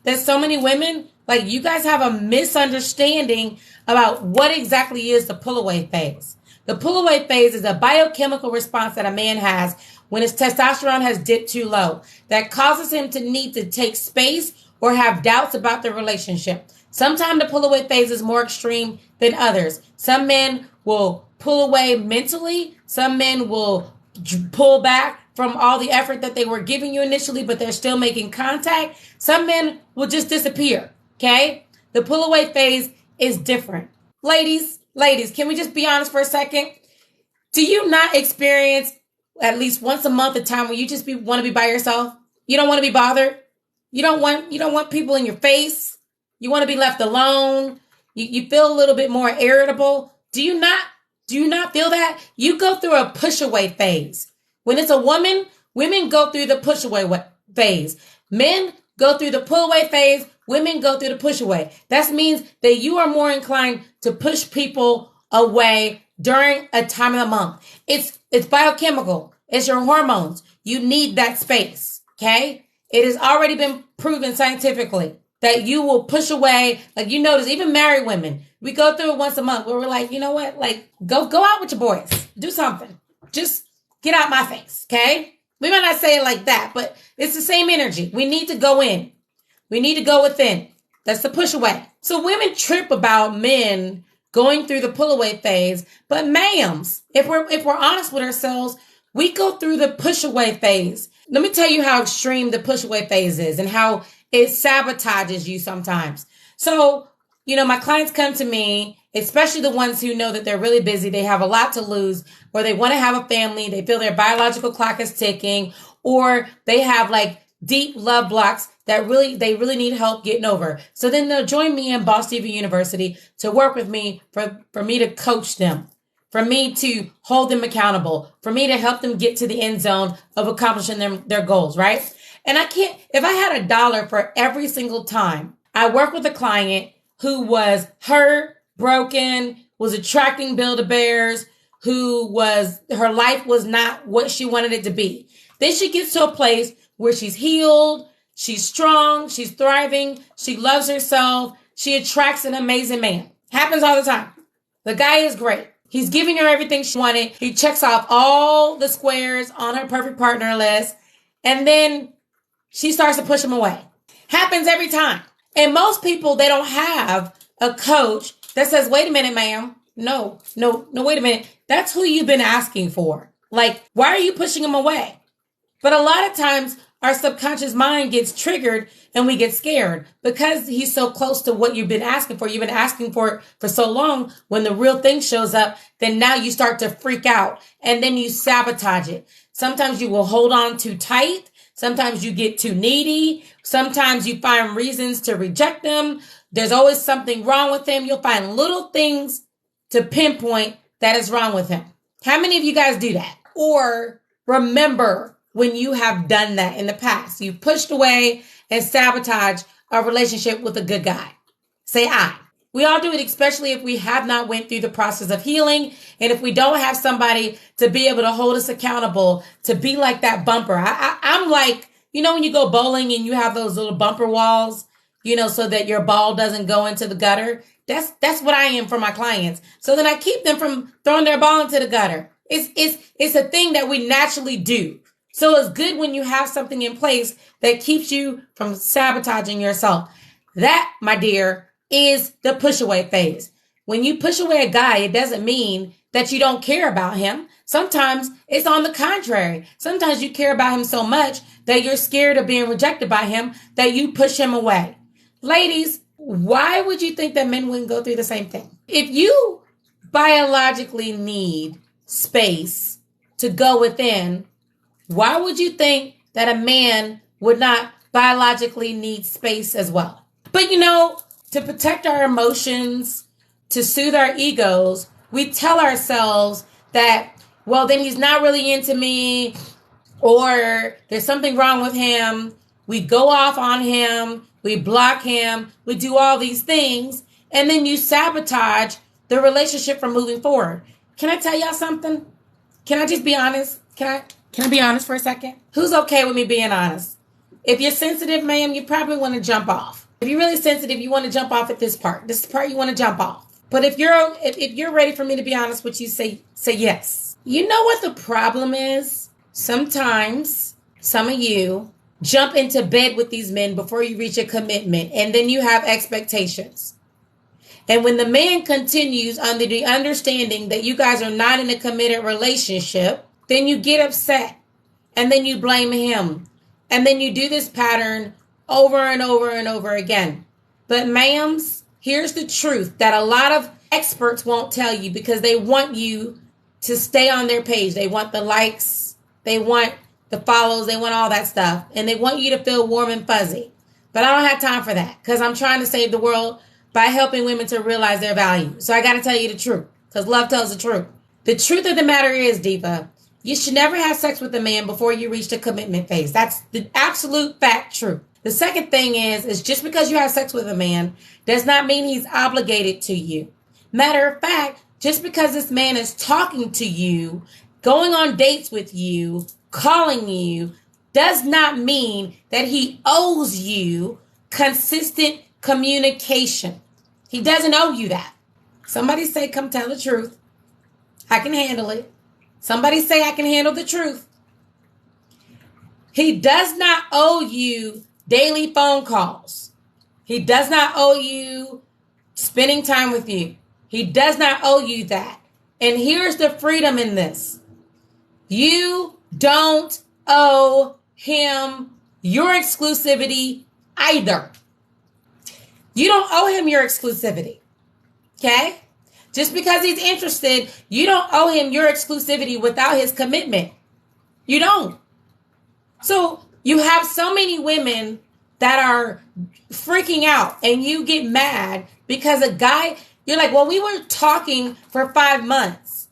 that so many women, like, you guys have a misunderstanding about what exactly is the pull-away phase. The pull-away phase is a biochemical response that a man has when his testosterone has dipped too low that causes him to need to take space or have doubts about the relationship. Sometimes the pull-away phase is more extreme than others. Some men will pull away mentally. Some men will pull back from all the effort that they were giving you initially, but they're still making contact. Some men will just disappear, okay? The pull-away phase is different. Ladies, can we just be honest for a second? Do you not experience at least once a month a time where you just want to be by yourself? You don't want to be bothered. You don't want people in your face. You want to be left alone. You feel a little bit more irritable. Do you not feel that? You go through a push away phase. When it's a woman, women go through the push away phase. Men go through the pull away phase. Women go through the push away. That means that you are more inclined to push people away during a time of the month. It's biochemical. It's your hormones. You need that space, okay? It has already been proven scientifically that you will push away. Like, you notice, even married women, we go through it once a month where we're like, you know what? Like, go out with your boys. Do something. Just get out my face, okay? We might not say it like that, but it's the same energy. We need to go in. We need to go within. That's the push away. So women trip about men going through the pull away phase, but ma'ams, if we're honest with ourselves, we go through the push away phase. Let me tell you how extreme the push away phase is and how it sabotages you sometimes. So, my clients come to me, especially the ones who know that they're really busy, they have a lot to lose, or they want to have a family, they feel their biological clock is ticking, or they have like deep love blocks that they really need help getting over. So then they'll join me in Boss Diva University to work with me for me to coach them, for me to hold them accountable, for me to help them get to the end zone of accomplishing their goals, right? And if I had $1 for every single time I work with a client who was hurt, broken, was attracting Build-A-Bears, her life was not what she wanted it to be, then she gets to a place where she's healed, she's strong, she's thriving, she loves herself, she attracts an amazing man. Happens all the time. The guy is great. He's giving her everything she wanted. He checks off all the squares on her perfect partner list. And then she starts to push him away. Happens every time. And most people, they don't have a coach that says, wait a minute, ma'am. No, wait a minute. That's who you've been asking for. Like, why are you pushing him away? But a lot of times our subconscious mind gets triggered and we get scared because he's so close to what you've been asking for. You've been asking for it for so long. When the real thing shows up, then now you start to freak out and then you sabotage it. Sometimes you will hold on too tight. Sometimes you get too needy. Sometimes you find reasons to reject them. There's always something wrong with him. You'll find little things to pinpoint that is wrong with him. How many of you guys do that? Or remember when you have done that in the past? You pushed away and sabotaged a relationship with a good guy. Say I. We all do it, especially if we have not went through the process of healing. And if we don't have somebody to be able to hold us accountable, to be like that bumper. I'm like, when you go bowling and you have those little bumper walls, so that your ball doesn't go into the gutter. That's what I am for my clients. So then I keep them from throwing their ball into the gutter. It's a thing that we naturally do. So it's good when you have something in place that keeps you from sabotaging yourself. That, my dear, is the push away phase. When you push away a guy, it doesn't mean that you don't care about him. Sometimes it's on the contrary. Sometimes you care about him so much that you're scared of being rejected by him that you push him away. Ladies, why would you think that men wouldn't go through the same thing? If you biologically need space to go within, why would you think that a man would not biologically need space as well? But to protect our emotions, to soothe our egos, we tell ourselves that, well, then he's not really into me, or there's something wrong with him. We go off on him. We block him. We do all these things. And then you sabotage the relationship from moving forward. Can I tell y'all something? Can I just be honest? Can I be honest for a second? Who's okay with me being honest? If you're sensitive, ma'am, you probably want to jump off. If you're really sensitive, you want to jump off at this part. This is the part you want to jump off. But if you're ready for me to be honest with you, say yes. You know what the problem is? Sometimes some of you jump into bed with these men before you reach a commitment, and then you have expectations. And when the man continues under the understanding that you guys are not in a committed relationship, then you get upset, and then you blame him. And then you do this pattern over and over and over again. But ma'ams, here's the truth that a lot of experts won't tell you because they want you to stay on their page. They want the likes. They want the follows. They want all that stuff. And they want you to feel warm and fuzzy. But I don't have time for that because I'm trying to save the world by helping women to realize their value. So I got to tell you the truth because love tells the truth. The truth of the matter is, Diva, you should never have sex with a man before you reach the commitment phase. That's the absolute fact truth. The second thing is just because you have sex with a man does not mean he's obligated to you. Matter of fact, just because this man is talking to you, going on dates with you, calling you, does not mean that he owes you consistent communication. He doesn't owe you that. Somebody say, come tell the truth. I can handle it. Somebody say, I can handle the truth. He does not owe you daily phone calls. He does not owe you spending time with you. He does not owe you that. And here's the freedom in this. You don't owe him your exclusivity either. You don't owe him your exclusivity. Okay? Just because he's interested, you don't owe him your exclusivity without his commitment. You don't. So you have so many women that are freaking out and you get mad because a guy, you're like, well, we were talking for 5 months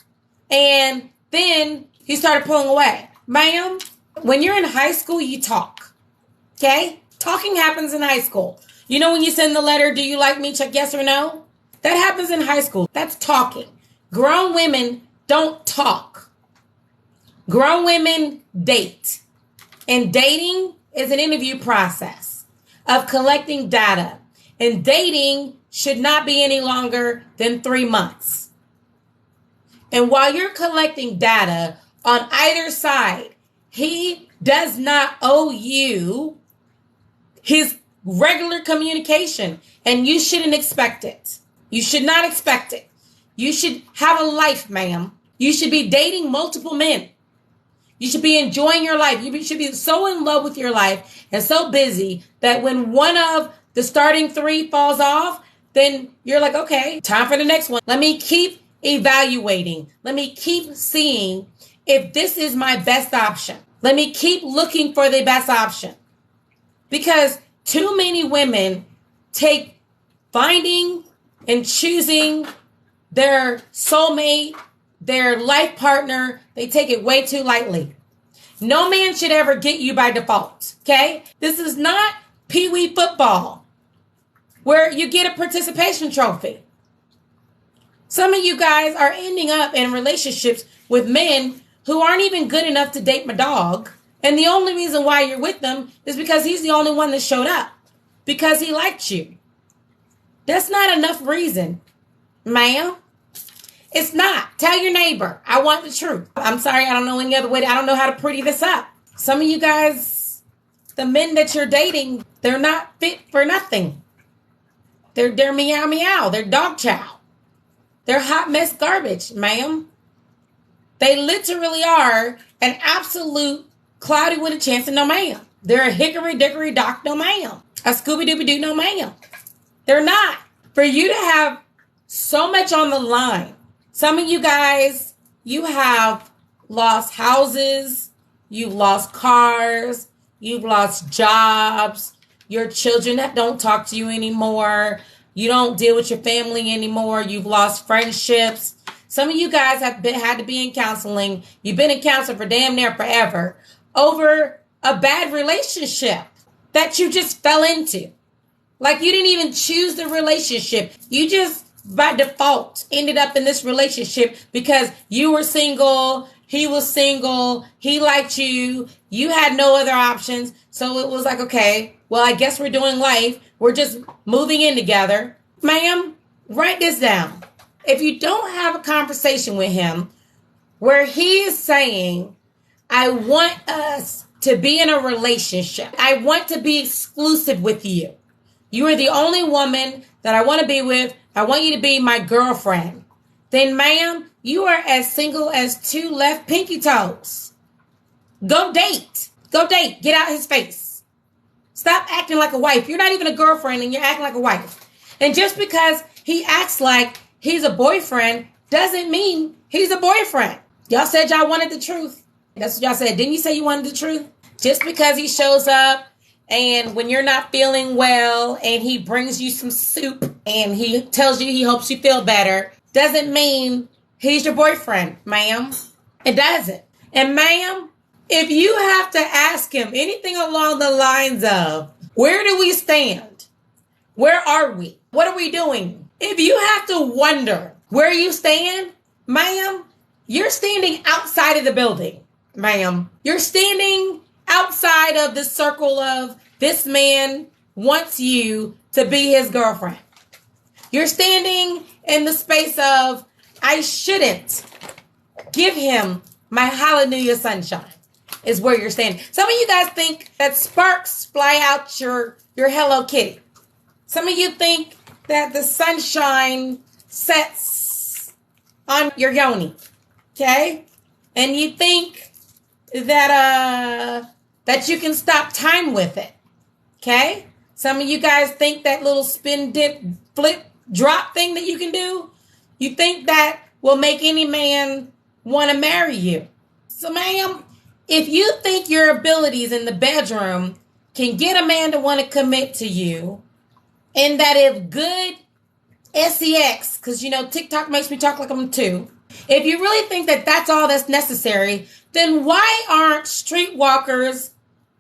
and then he started pulling away. Ma'am, when you're in high school, you talk. Okay? Talking happens in high school. You know when you send the letter, do you like me? Check yes or no. That happens in high school. That's talking. Grown women don't talk. Grown women date. And dating is an interview process of collecting data. And dating should not be any longer than 3 months. And while you're collecting data on either side, he does not owe you his regular communication. And you shouldn't expect it. You should not expect it. You should have a life, ma'am. You should be dating multiple men. You should be enjoying your life. You should be so in love with your life and so busy that when one of the starting 3 falls off, then you're like, okay, time for the next one. Let me keep evaluating. Let me keep seeing if this is my best option. Let me keep looking for the best option. Because too many women take finding and choosing their soulmate, their life partner, they take it way too lightly. No man should ever get you by default, okay? This is not pee-wee football where you get a participation trophy. Some of you guys are ending up in relationships with men who aren't even good enough to date my dog. And the only reason why you're with them is because he's the only one that showed up because he liked you. That's not enough reason, ma'am. It's not. Tell your neighbor, I want the truth. I'm sorry, I don't know any other way. I don't know how to pretty this up. Some of you guys, the men that you're dating, they're not fit for nothing. They're meow meow. They're dog chow. They're hot mess garbage, ma'am. They literally are an absolute cloudy with a chance of no ma'am. They're a hickory dickory dock no ma'am. A Scooby Dooby Doo no ma'am. They're not. For you to have so much on the line. Some of you guys, you have lost houses, you've lost cars, you've lost jobs, your children that don't talk to you anymore, you don't deal with your family anymore, you've lost friendships. Some of you guys have had to be in counseling. You've been in counseling for damn near forever over a bad relationship that you just fell into. Like you didn't even choose the relationship. You just by default ended up in this relationship because you were single he was single, he liked you, you had no other options. So it was like, okay, well, I guess we're doing life. We're just moving in together. Ma'am, write this down. If you don't have a conversation with him where he is saying, I want us to be in a relationship. I want to be exclusive with you. You are the only woman that I want to be with. I want you to be my girlfriend. Then, ma'am, you are as single as two left pinky toes. Go date. Go date. Get out his face. Stop acting like a wife. You're not even a girlfriend and you're acting like a wife. And just because he acts like he's a boyfriend doesn't mean he's a boyfriend. Y'all said y'all wanted the truth. That's what y'all said. Didn't you say you wanted the truth? Just because he shows up and when you're not feeling well and he brings you some soup and he tells you he hopes you feel better doesn't mean he's your boyfriend, ma'am. It doesn't. And ma'am, if you have to ask him anything along the lines of, where do we stand? Where are we? What are we doing? If you have to wonder where you stand, ma'am, you're standing outside of the building, ma'am. You're standing outside of the circle of this man wants you to be his girlfriend. You're standing in the space of, I shouldn't give him my hallelujah sunshine is where you're standing. Some of you guys think that sparks fly out your Hello Kitty. Some of you think that the sunshine sets on your yoni. Okay? And you think that you can stop time with it. Okay? Some of you guys think that little spin, dip, flip, drop thing that you can do, you think that will make any man want to marry you. So, ma'am, if you think your abilities in the bedroom can get a man to want to commit to you, and that if good sex, because, TikTok makes me talk like I'm two, if you really think that that's all that's necessary, then why aren't streetwalkers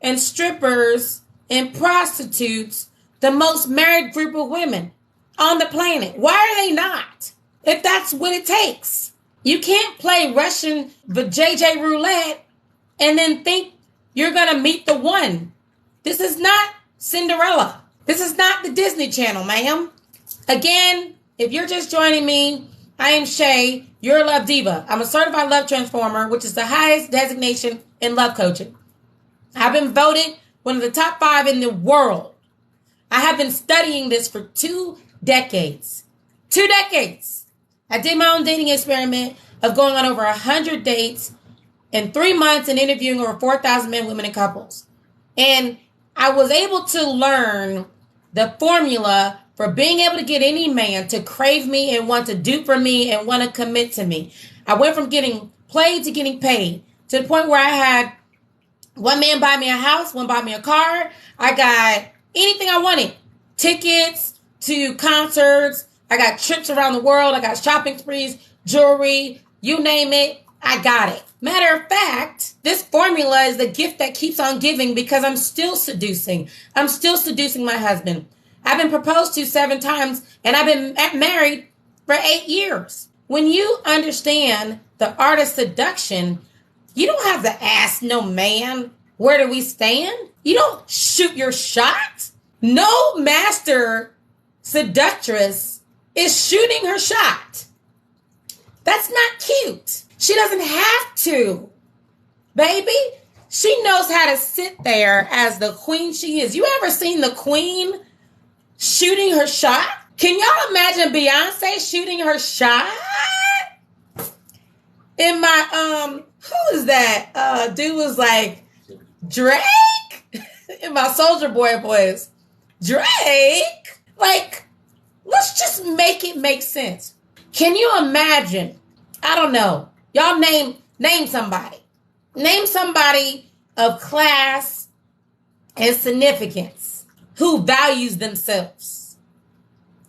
and strippers and prostitutes the most married group of women on the planet? Why are they not? If that's what it takes. You can't play Russian JJ roulette and then think you're going to meet the one. This is not Cinderella. This is not the Disney Channel, ma'am. Again, if you're just joining me, I am Shay, your love diva. I'm a certified love transformer, which is the highest designation in love coaching. I've been voted one of the top 5 in the world. I have been studying this for 2 decades. 2 decades. I did my own dating experiment of going on over 100 dates in 3 months and interviewing over 4,000 men, women, and couples. And I was able to learn the formula for being able to get any man to crave me and want to do for me and want to commit to me. I went from getting played to getting paid to the point where I had one man buy me a house, one buy me a car. I got anything I wanted. Tickets to concerts. I got trips around the world. I got shopping sprees, jewelry, you name it. I got it. Matter of fact, this formula is the gift that keeps on giving because I'm still seducing. I'm still seducing my husband. I've been proposed to 7 times and I've been married for 8 years. When you understand the art of seduction, you don't have to ask no man, where do we stand? You don't shoot your shot. No master seductress is shooting her shot. That's not cute. She doesn't have to, baby. She knows how to sit there as the queen she is. You ever seen the queen shooting her shot? Can y'all imagine Beyonce shooting her shot? In my, who is that? Dude was like, Drake? In my Soldier Boy voice. Drake? Like, let's just make it make sense. Can you imagine? I don't know. Y'all name somebody. Name somebody of class and significance who values themselves.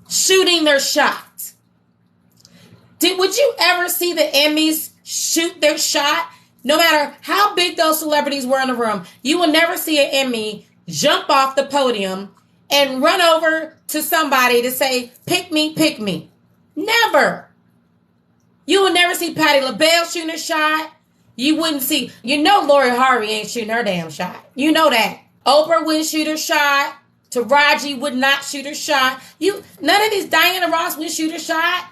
Shooting their shot. Would you ever see the Emmys shoot their shot? No matter how big those celebrities were in the room, you will never see an Emmy jump off the podium and run over to somebody to say, pick me, pick me. Never. You will never see Patti LaBelle shooting a shot. You wouldn't see, Lori Harvey ain't shooting her damn shot. You know that. Oprah wouldn't shoot her shot. Taraji would not shoot her shot. None of these, Diana Ross would shoot her shot.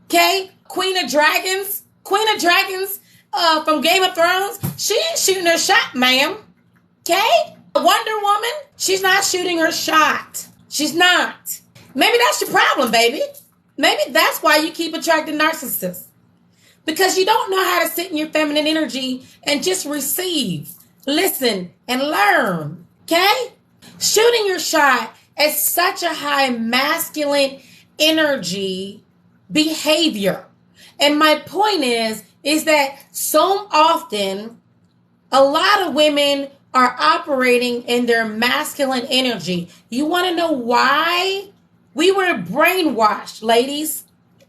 Okay? Queen of Dragons from Game of Thrones, she ain't shooting her shot, ma'am. Okay? Wonder Woman, she's not shooting her shot. She's not. Maybe that's your problem, baby. Maybe that's why you keep attracting narcissists. Because you don't know how to sit in your feminine energy and just receive, listen, and learn. Okay? Shooting your shot is such a high masculine energy behavior. And my point is that so often a lot of women are operating in their masculine energy. You want to know why? We were brainwashed, ladies.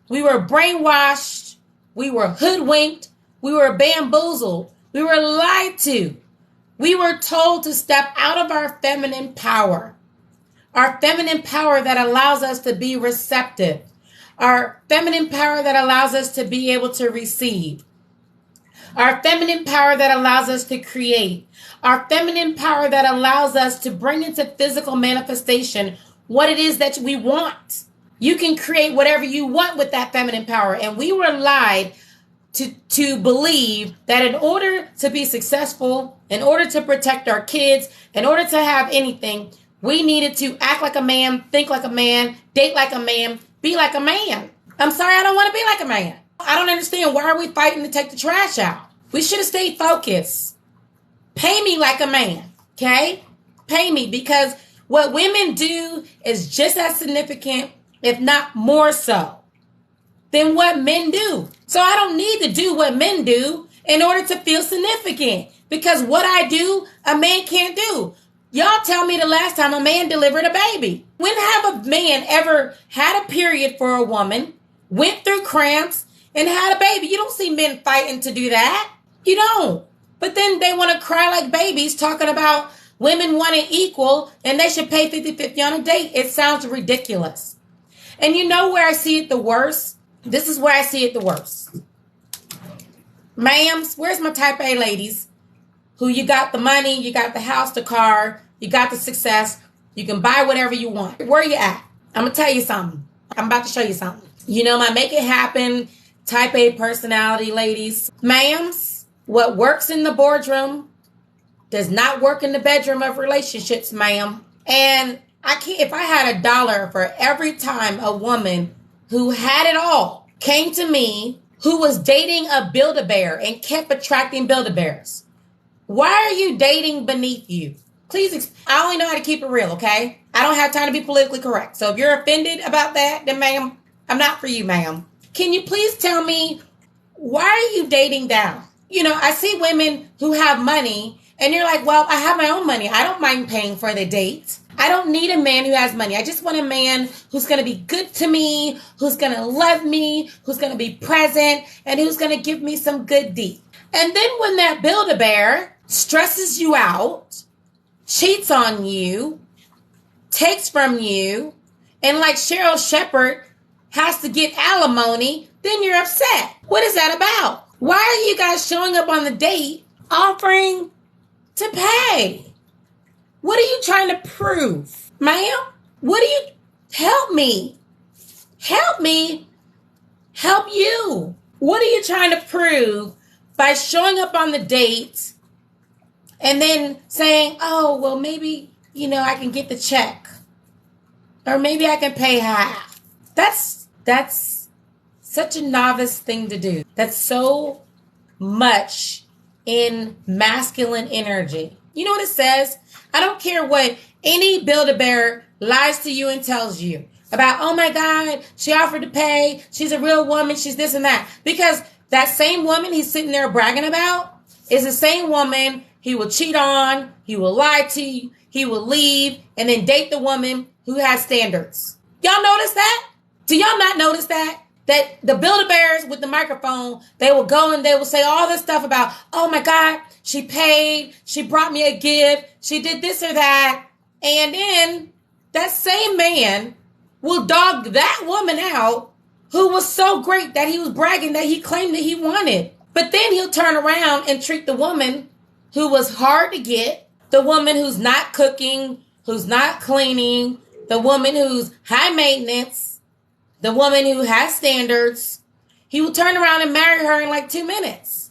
We were brainwashed. We were hoodwinked. We were bamboozled. We were lied to. We were told to step out of our feminine power. Our feminine power that allows us to be receptive. Our feminine power that allows us to be able to receive. Our feminine power that allows us to create. Our feminine power that allows us to bring into physical manifestation what it is that we want. You can create whatever you want with that feminine power. And we were lied to believe that in order to be successful, in order to protect our kids, in order to have anything, we needed to act like a man, think like a man, date like a man, be like a man. I'm sorry, I don't want to be like a man. I don't understand. Why are we fighting to take the trash out? We should have stayed focused. Pay me like a man, okay? Pay me, because what women do is just as significant, if not more so, than what men do. So I don't need to do what men do in order to feel significant, because what I do, a man can't do. Y'all tell me the last time a man delivered a baby. When have a man ever had a period for a woman, went through cramps, and had a baby? You don't see men fighting to do that. You don't. But then they want to cry like babies talking about women wanting equal and they should pay 50-50 on a date. It sounds ridiculous. And you know where I see it the worst? This is where I see it the worst. Ma'ams, where's my type A ladies? Who you got the money, you got the house, the car, you got the success. You can buy whatever you want. Where you at? I'm going to tell you something. I'm about to show you something. You know my make it happen type A personality ladies. Ma'ams, what works in the boardroom does not work in the bedroom of relationships, ma'am. And if I had $1 for every time a woman who had it all came to me, who was dating a Build-A-Bear and kept attracting Build-A-Bears, why are you dating beneath you? Please, I only know how to keep it real, okay? I don't have time to be politically correct. So if you're offended about that, then ma'am, I'm not for you, ma'am. Can you please tell me, why are you dating down? You know, I see women who have money and you're like, well, I have my own money. I don't mind paying for the date. I don't need a man who has money. I just want a man who's going to be good to me, who's going to love me, who's going to be present, and who's going to give me some good D. And then when that Build-A-Bear stresses you out, cheats on you, takes from you, and like Cheryl Shepherd has to get alimony, then you're upset. What is that about? Why are you guys showing up on the date offering to pay? What are you trying to prove? Ma'am, help me. Help me. Help you. What are you trying to prove by showing up on the date and then saying, oh, well, maybe, I can get the check. Or maybe I can pay half. That's such a novice thing to do. That's so much in masculine energy. You know what it says? I don't care what any Build-A-Bear lies to you and tells you about, oh my God, she offered to pay. She's a real woman. She's this and that. Because that same woman he's sitting there bragging about is the same woman he will cheat on, he will lie to you, he will leave, and then date the woman who has standards. Y'all notice that? Do y'all not notice that? That the Build-A-Bears with the microphone, they will go and they will say all this stuff about, oh my God, she paid, she brought me a gift, she did this or that. And then that same man will dog that woman out who was so great that he was bragging that he claimed that he wanted. But then he'll turn around and treat the woman who was hard to get, the woman who's not cooking, who's not cleaning, the woman who's high maintenance, the woman who has standards. He will turn around and marry her in like 2 minutes.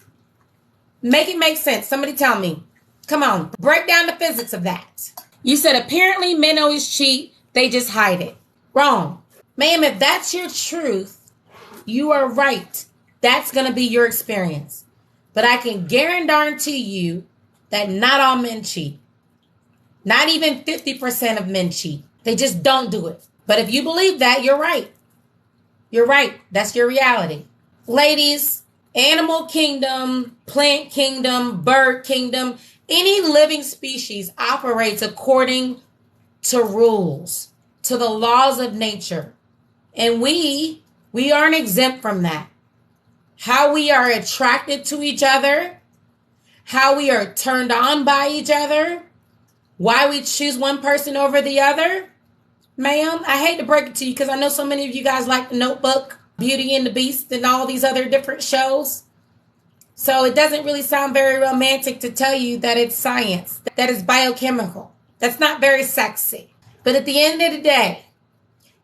Make it make sense. Somebody tell me. Come on. Break down the physics of that. You said apparently men always cheat. They just hide it. Wrong. Ma'am, if that's your truth, you are right. That's going to be your experience. But I can guarantee you that not all men cheat. Not even 50% of men cheat. They just don't do it. But if you believe that, you're right. You're right. That's your reality. Ladies, animal kingdom, plant kingdom, bird kingdom, any living species operates according to rules, to the laws of nature. And we aren't exempt from that. How we are attracted to each other, how we are turned on by each other, why we choose one person over the other. Ma'am, I hate to break it to you because I know so many of you guys like The Notebook, Beauty and the Beast, and all these other different shows. So it doesn't really sound very romantic to tell you that it's science, that it's biochemical. That's not very sexy. But at the end of the day,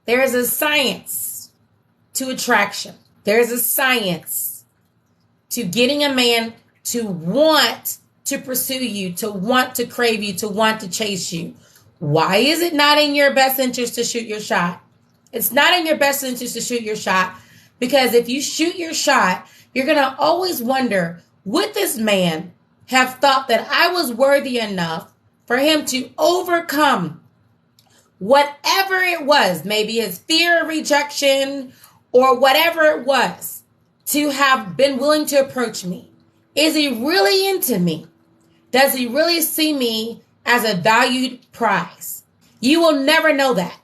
there is a science to attraction. There is a science to getting a man to want to pursue you, to want to crave you, to want to chase you. Why is it not in your best interest to shoot your shot? It's not in your best interest to shoot your shot because if you shoot your shot, you're going to always wonder, would this man have thought that I was worthy enough for him to overcome whatever it was, maybe his fear of rejection or whatever it was, to have been willing to approach me? Is he really into me? Does he really see me as a valued prize? You will never know that.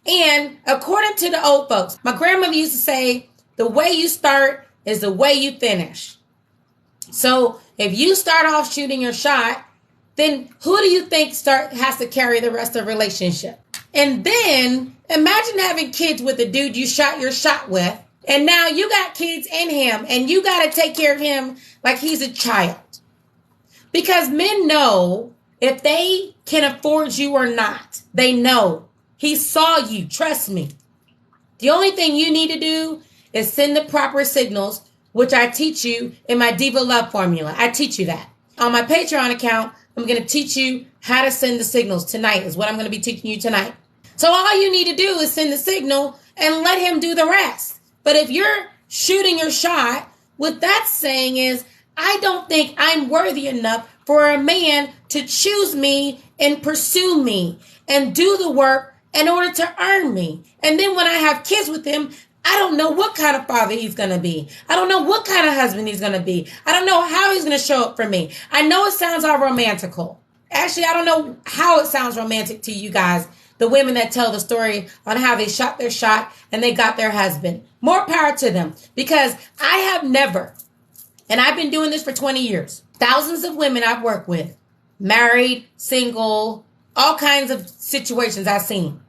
And according to the old folks, my grandmother used to say, the way you start is the way you finish. So if you start off shooting your shot, then who do you think has to carry the rest of the relationship? And then imagine having kids with the dude you shot your shot with. And now you got kids in him and you got to take care of him like he's a child. Because men know if they can afford you or not. They know. He saw you. Trust me. The only thing you need to do is send the proper signals, which I teach you in my Diva Love formula. I teach you that. On my Patreon account, I'm going to teach you how to send the signals. Tonight is what I'm going to be teaching you tonight. So all you need to do is send the signal and let him do the rest. But if you're shooting your shot, what that's saying is, I don't think I'm worthy enough for a man to choose me and pursue me and do the work in order to earn me. And then when I have kids with him, I don't know what kind of father he's going to be. I don't know what kind of husband he's going to be. I don't know how he's going to show up for me. I know it sounds all romantical. Actually, I don't know how it sounds romantic to you guys, the women that tell the story on how they shot their shot and they got their husband. More power to them, because I have never, and I've been doing this for 20 years, thousands of women I've worked with, married, single, all kinds of situations I've seen.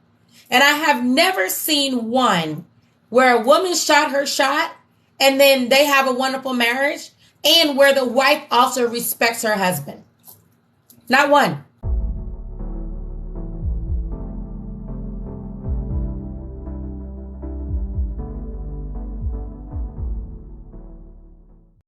And I have never seen one where a woman shot her shot and then they have a wonderful marriage and where the wife also respects her husband. Not one.